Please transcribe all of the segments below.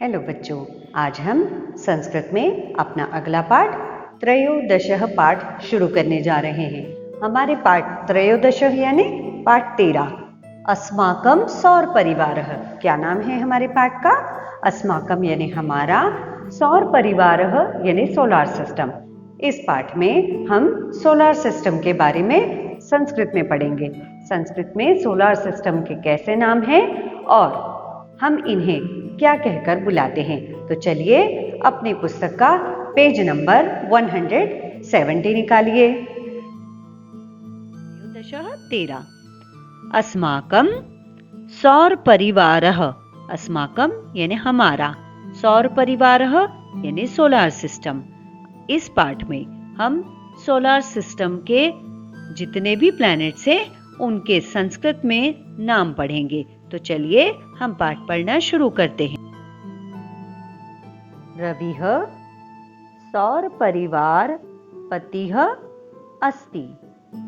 Hello बच्चों, आज हम संस्कृत में अपना अगला पाठ त्रयोदशः पाठ शुरू करने जा रहे हैं। हमारे पाठ त्रयोदशः यानी पाठ 13 अस्माकं सौर परिवारः। क्या नाम है हमारे पाठ का? अस्माकं यानी हमारा, सौर परिवारः यानी सोलार सिस्टम। इस पाठ में हम सोलार सिस्टम के बारे में संस्कृत में पढ़ेंगे। संस्कृत में सोलार सिस्टम के कैसे नाम हैं और हम इन्हें क्या कहकर बुलाते हैं। तो चलिए अपनी पुस्तक का पेज नंबर 170 निकालिए। 13 अस्माकं सौर परिवारः। अस्माकं यानी हमारा, सौर परिवारः यानी सोलार सिस्टम। इस पाठ में हम सोलार सिस्टम के जितने भी प्लैनेट्स हैं उनके संस्कृत में नाम पढ़ेंगे। तो चलिए हम पाठ पढ़ना शुरू करते हैं। रविः सौर परिवार पतिः अस्ति।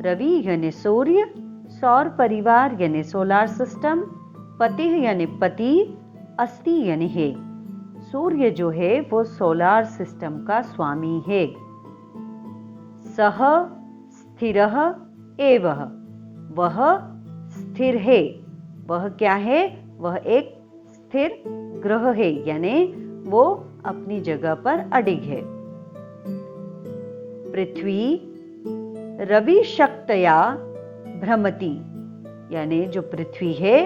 रवि यानी सूर्य, सौर परिवार यानी सोलार सिस्टम, पति यानी पति, अस्ति यानी है। सूर्य जो है वो सोलार सिस्टम का स्वामी है। सह स्थिरः एवः, वह स्थिर है। वह क्या है? वह एक स्थिर ग्रह है, यानी वो अपनी जगह पर अडिग है। पृथ्वी रवि शक्तया भ्रमति, यानी जो पृथ्वी है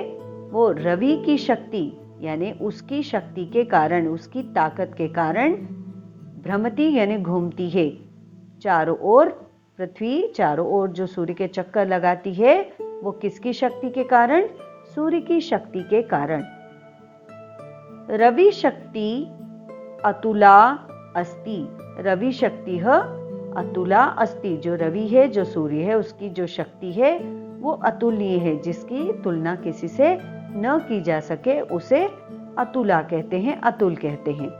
वो रवि की शक्ति यानी उसकी शक्ति के कारण, उसकी ताकत के कारण भ्रमति यानी घूमती है। चारों ओर पृथ्वी चारों ओर जो सूर्य के चक्कर लगाती है वो किसकी शक्ति के कारण? सूर्य की शक्ति के कारण। रवि शक्ति अतुला अस्ति। रवि शक्ति अतुला अस्ति, जो रवि है, जो सूर्य है, उसकी जो शक्ति है वो अतुलनीय है, जिसकी तुलना किसी से न की जा सके उसे अतुला कहते हैं, अतुल कहते हैं।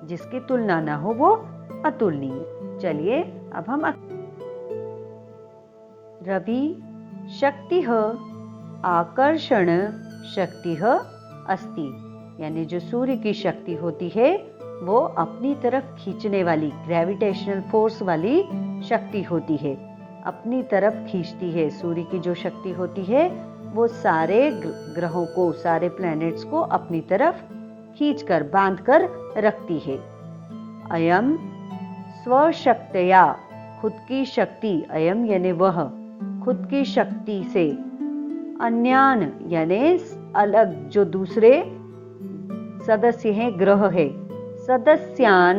जिसकी तुलना ना हो वो अतुलनीय। चलिए अब हम रवि शक्ति आकर्षण शक्ति अस्ति, यानी जो सूर्य की शक्ति होती है वो अपनी तरफ खींचने वाली, ग्रेविटेशनल फोर्स वाली शक्ति होती है, अपनी तरफ खींचती है। सूर्य की जो शक्ति होती है वो सारे ग्रहों को, सारे प्लैनेट्स को अपनी तरफ खींचकर, बांधकर रखती है। अयम स्वशक्तया, खुद की शक्ति, अयम यानी वह, खुद की शक्ति से, अन्यान यानी अलग जो दूसरे सदस्य हैं, ग्रह है, सदस्यान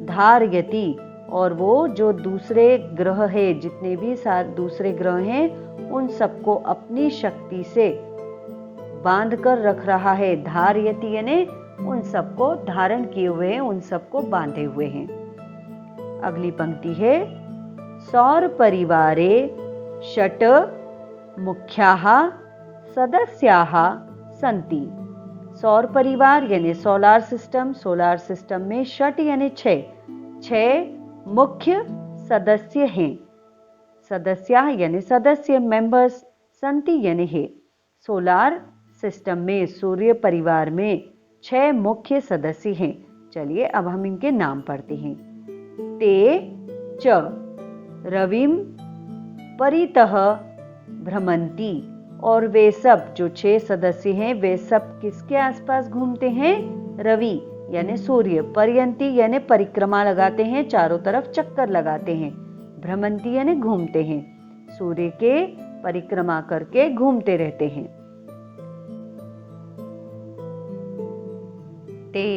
धारयति, और वो जो दूसरे ग्रह है, जितने भी दूसरे ग्रह हैं उन सबको अपनी शक्ति से बांध कर रख रहा है। धारयति यानी उन सबको धारण किए हुए हैं, उन सबको बांधे हुए हैं। अगली पंक्ति है सौर परिवारे षट् मुख्याः सदस्याः सन्ति। सौर परिवार यानी सोलार सिस्टम, सोलार सिस्टम में षट यानी छह मुख्य सदस्य हैं। सदस्या यानी सदस्य, मेंबर्स, संति यानी है। सोलार सिस्टम में, सूर्य परिवार में 6 मुख्य सदस्य हैं। चलिए अब हम इनके नाम पढ़ते हैं। ते च रविम परितः भ्रमंती, और वे सब जो 6 सदस्य हैं वे सब किसके आसपास घूमते हैं? रवि यानी सूर्य, पर्यंती यानी परिक्रमा लगाते हैं, चारों तरफ चक्कर लगाते हैं, भ्रमंती यानी घूमते हैं, सूर्य के परिक्रमा करके घूमते रहते हैं। ते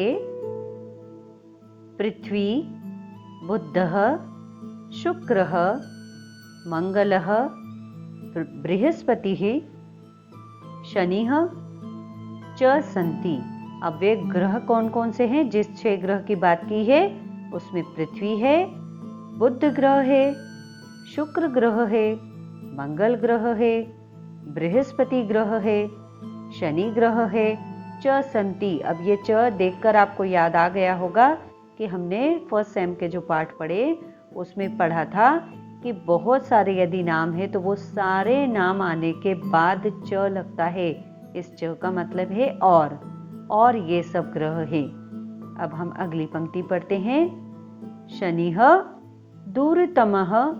पृथ्वी बुधः शुक्रः मंगलः बृहस्पतिः शनिः च सन्ति। अब वे ग्रह कौन कौन से हैं? जिस 6 ग्रह की बात की है उसमें पृथ्वी है, बुध ग्रह है, शुक्र ग्रह है, मंगल ग्रह है, बृहस्पति ग्रह है, शनि ग्रह है, च सन्ति। अब ये च देखकर आपको याद आ गया होगा कि हमने फर्स्ट सेम के जो पाठ पढ़े उसमें पढ़ा था कि बहुत सारे यदि नाम है तो वो सारे नाम आने के बाद च लगता है। इस च का मतलब है और ये सब ग्रह हैं। अब हम अगली पंक्ति पढ़ते हैं। शनिः दूरतमः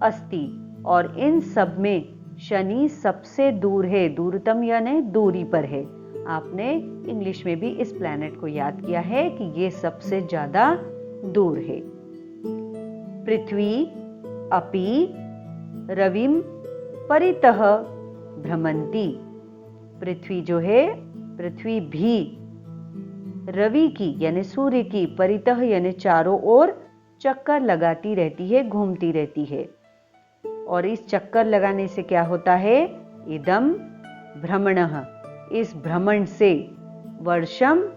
अस्ति, और इन सब में शनि सबसे दूर है। दूरतम यानी दूरी पर है। आपने इंग्लिश में भी इस प्लैनेट को याद किया है कि ये सबसे ज्यादा दूर है। पृथ्वी अपि रविम परितः भ्रमंती। पृथ्वी जो है, पृथ्वी भी रवि की यानी सूर्य की परितः यानी चारों ओर चक्कर लगाती रहती है, घूमती रहती है। और इस चक्कर लगाने से क्या होता है? इदम भ्रमणः, इस भ्रमण से वर्षम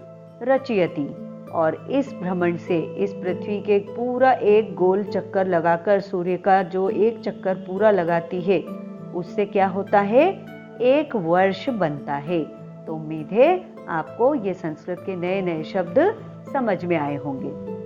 रचयति, और इस भ्रमण से, इस पृथ्वी के पूरा एक गोल चक्कर लगाकर सूर्य का जो एक चक्कर पूरा लगाती है, उससे क्या होता है? एक वर्ष बनता है। तो उम्मीद है आपको ये संस्कृत के नए नए शब्द समझ में आए होंगे।